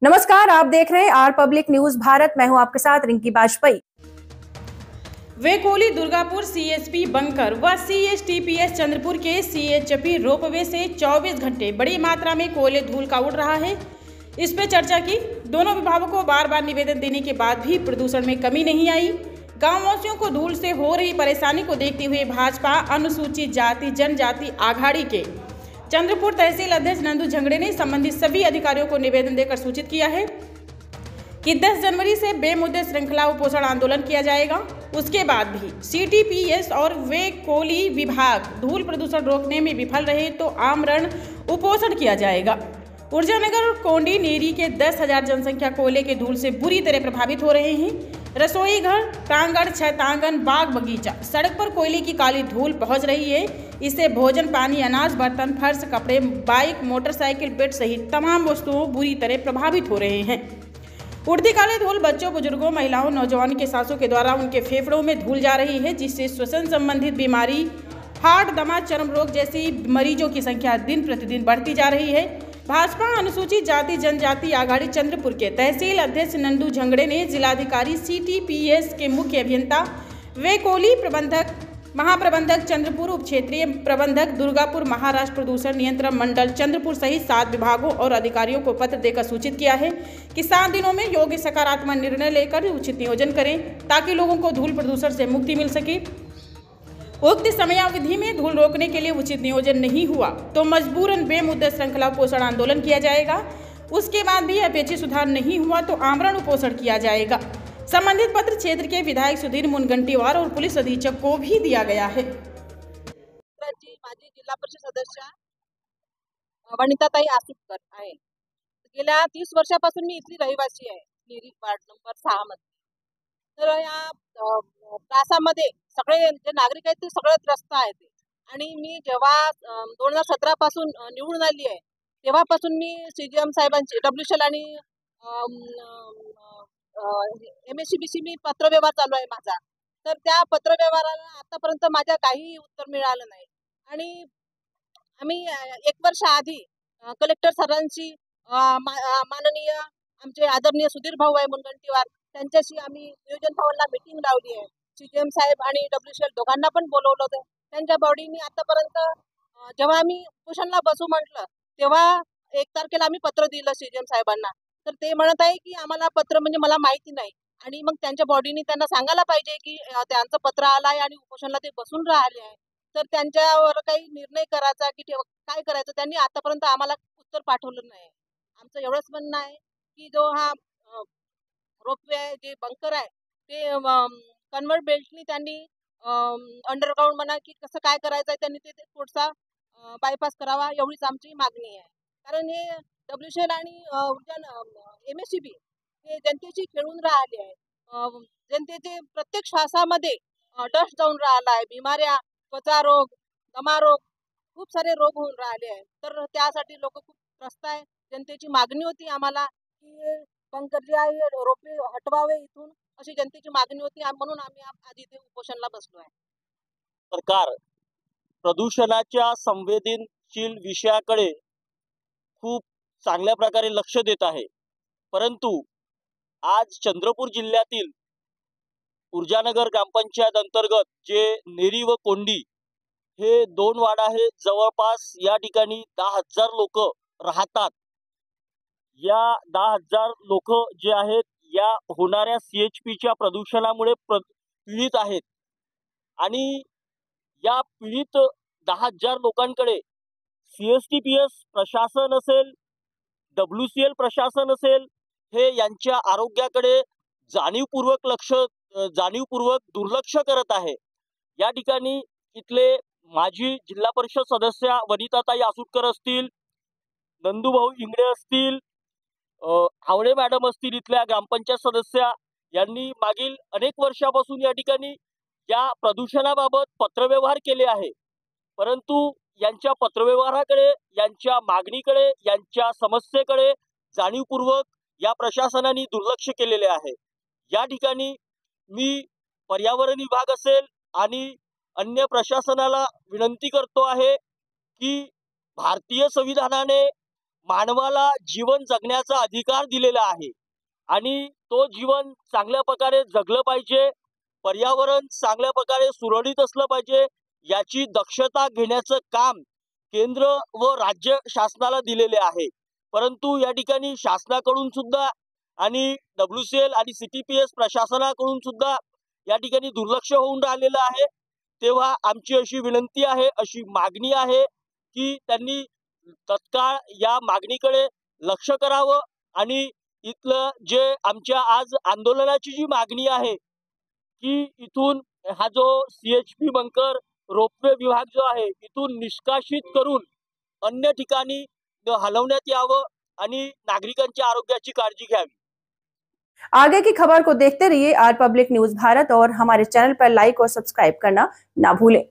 नमस्कार, आप देख रहे हैं आर पब्लिक न्यूज भारत। मैं हूं आपके साथ रिंकी बाजपेयी। वेकोली दुर्गापुर सीएसपी बंकर व सीएसटीपीएस चंद्रपुर के सीएचपी रोपवे से 24 घंटे बड़ी मात्रा में कोयले धूल का उड़ रहा है। इस पे चर्चा की। दोनों विभागों को बार बार निवेदन देने के बाद भी प्रदूषण में कमी नहीं आई। गाँव वासियों को धूल से हो रही परेशानी को देखते हुए भाजपा अनुसूचित जाति जनजाति आघाड़ी के चंद्रपुर तहसील अध्यक्ष नंदू झंगड़े ने संबंधित सभी अधिकारियों को निवेदन देकर सूचित किया है कि 10 जनवरी से बेमुद्दे श्रृंखला उपोषण आंदोलन किया जाएगा। उसके बाद भी सीटीपीएस और वेकोली विभाग धूल प्रदूषण रोकने में विफल रहे तो आमरण उपोषण किया जाएगा। ऊर्जानगर और कोंडी नेरी के 10,000 जनसंख्या कोयले के धूल से बुरी तरह प्रभावित हो रहे हैं। रसोई घर, प्रांगण, छतांगन, बाग बगीचा, सड़क पर कोयले की काली धूल पहुंच रही है। इससे भोजन, पानी, अनाज, बर्तन, फर्श, कपड़े, बाइक, मोटरसाइकिल, बेड सहित तमाम वस्तुओं बुरी तरह प्रभावित हो रहे हैं। उड़ती काली धूल बच्चों, बुजुर्गों, महिलाओं, नौजवान के सांसों के द्वारा उनके फेफड़ों में धूल जा रही है, जिससे श्वसन संबंधित बीमारी, हार्ट, दमा, चर्म रोग जैसी मरीजों की संख्या दिन प्रतिदिन बढ़ती जा रही है। भाजपा अनुसूचित जाति जनजाति आघाड़ी चंद्रपुर के तहसील अध्यक्ष नंदू झंगड़े ने जिलाधिकारी सीटीपीएस के मुख्य अभियंता वेकोली प्रबंधक, महाप्रबंधक चंद्रपुर, उप क्षेत्रीय प्रबंधक दुर्गापुर, महाराष्ट्र प्रदूषण नियंत्रण मंडल चंद्रपुर सहित 7 विभागों और अधिकारियों को पत्र देकर सूचित किया है कि 7 दिनों में योग्य सकारात्मक निर्णय लेकर उचित नियोजन करें ताकि लोगों को धूल प्रदूषण से मुक्ति मिल सके। उक्त समयावधि में धूल रोकने के लिए उचित नियोजन नहीं हुआ तो मजबूरन बेमुद्दत श्रृंखला उपोषण आंदोलन किया जाएगा। उसके बाद भी अपेक्षित सुधार नहीं हुआ तो आमरण उपोषण किया जाएगा। संबंधित पत्र क्षेत्र के विधायक सुधीर मुनगंटीवार और पुलिस अधीक्षक को भी दिया गया है। माजी जिल्हा परिषद सदस्य वनिताताई आसुटकर आहे। गेल्या 30 वर्षापासून मी इथली रहिवासी आहे, निरी वार्ड नंबर 6 मध्ये। तर या त्रासामध्ये सगळे जे नागरिक आहेत ते सगळे त्रस्त आहेत आणि मी जेव्हा 2017 पासून निवडून आली आहे तेव्हापासून मी सीजीएम साहेबांची डब्ल्यूसीएल आणि एमएससीबीसी मी पत्रव्यवहार चालू आहे माझा। तर त्या पत्रव्यवहाराला आतापर्यंत माझ्या काही उत्तर मिळालं नाही आणि आम्ही 1 वर्ष आधी कलेक्टर सरांशी माननीय आमचे आदरणीय सुधीर भाऊ आहे मुनगंटीवार त्यांच्याशी आम्ही नियोजन भवनला मीटिंग लावली आहे। सीजीएम साहेब आणि डब्ल्यूसीएल दोघांना पण बोलवलं होतं। त्यांच्या बॉडीनी आतापर्यंत जेव्हा आम्ही उपोषणला बसू म्हटलं तेव्हा 1 तारखेला आम्ही पत्र दिलं सीजीएम साहेबांना। तर ते म्हणत आहे की आम्हाला पत्र म्हणजे मला माहिती नाही आणि मग त्यांच्या बॉडीनी त्यांना सांगायला पाहिजे की त्यांचं पत्र आलं आहे आणि उपोषणला ते बसून राहिले आहे। तर त्यांच्यावर काही निर्णय करायचा की काय करायचं त्यांनी आतापर्यंत आम्हाला उत्तर पाठवलं नाही। आमचं एवढंच म्हणणं आहे की जो हा रोपवे आहे, जे बंकर आहे ते कन्व्हर्ट बेल्टनी त्यांनी अंडरग्राउंड म्हणा की कसं काय करायचं आहे त्यांनी ते पुढचा बायपास करावा एवढीच आमची मागणी आहे। कारण हे डब्ल्यूसीएल आणि एमएससीबी हे जनतेशी खेळून राहिले आहे। जनतेचे प्रत्येक श्वासामध्ये डस्ट जाऊन राहिला आहे, बिमाऱ्या, त्वचा रोग, दमा रोग, खूप सारे रोग होऊन राहिले आहेत। तर त्यासाठी लोक खूप त्रस्त आहे। जनतेची मागणी होती आम्हाला की बंकर जे आहे रोपवे हटवावे इथून, अशी जनतेची मागणी होती म्हणून आम्ही आज इथे उपोषणला बसलो आहे। सरकार प्रदूषणाच्या संवेदनशील विषयाकडे खूप चांगल्या प्रकारे लक्ष देत आहे, परंतु आज चंद्रपूर जिल्ह्यातील ऊर्जानगर ग्रामपंचायत अंतर्गत जे नेरी व कोंडी हे 2 वाडा आहेत, जवळपास या ठिकाणी 10,000 लोक राहतात। या 10,000 लोक जे आहेत या होणाऱ्या सीएचपीच्या प्रदूषणामुळे पीडित आहेत आणि या पीडित 10,000 लोकांकडे सीएसटीपीएस प्रशासन असेल, डब्ल्यूसीएल प्रशासन असेल, हे यांच्या आरोग्याकडे जाणीवपूर्वक दुर्लक्ष करत आहे। या ठिकाणी इथले माजी जिल्हा परिषद सदस्य वनिताताई आसुटकर असतील, नंदूभाऊ इंगळे असतील, हावडे मॅडम असतील, इथल्या ग्रामपंचायत सदस्य यांनी मागील अनेक वर्षापासून या ठिकाणी या प्रदूषणाबाबत पत्रव्यवहार केले आहे, परंतु यांच्या पत्रव्यवहाराकडे, यांच्या मागणीकडे, यांच्या समस्येकडे जाणीवपूर्वक या प्रशासनाने दुर्लक्ष केलेले आहे। या ठिकाणी मी पर्यावरण विभाग असेल आणि अन्य प्रशासनाला विनंती करतो आहे की भारतीय संविधानाने मानवाला जीवन जगण्याचा अधिकार दिलेला आहे आणि तो जीवन चांगल्या प्रकारे जगलं पाहिजे, पर्यावरण चांगल्या प्रकारे सुरळीत असलं पाहिजे, याची दक्षता घेण्याचं काम केंद्र व राज्य शासनाला दिलेले आहे. परंतु या ठिकाणी शासनाकडून सुद्धा आणि WCL आणि CTPS प्रशासनाकडून सुद्धा या ठिकाणी दुर्लक्ष होऊन राहिलेलं आहे. तेव्हा आमची अशी विनंती आहे, अशी मागणी आहे की त्यांनी तत्काळ या मागणीकडे लक्ष करावं आणि इथलं जे आमच्या आज आंदोलनाची जी मागणी आहे की इथून हा जो CHP बंकर रोपवे विभाग जो आहे इथून निष्कासित करून अन्य ठिकाणी हलवण्यात यावं आणि नागरिकांच्या आरोग्याची काळजी घ्यावी. आगे की खबर को देखते रहिए आर पब्लिक न्यूज भारत और हमारे चैनल पर लाइक और सब्सक्राइब करना ना भूलें।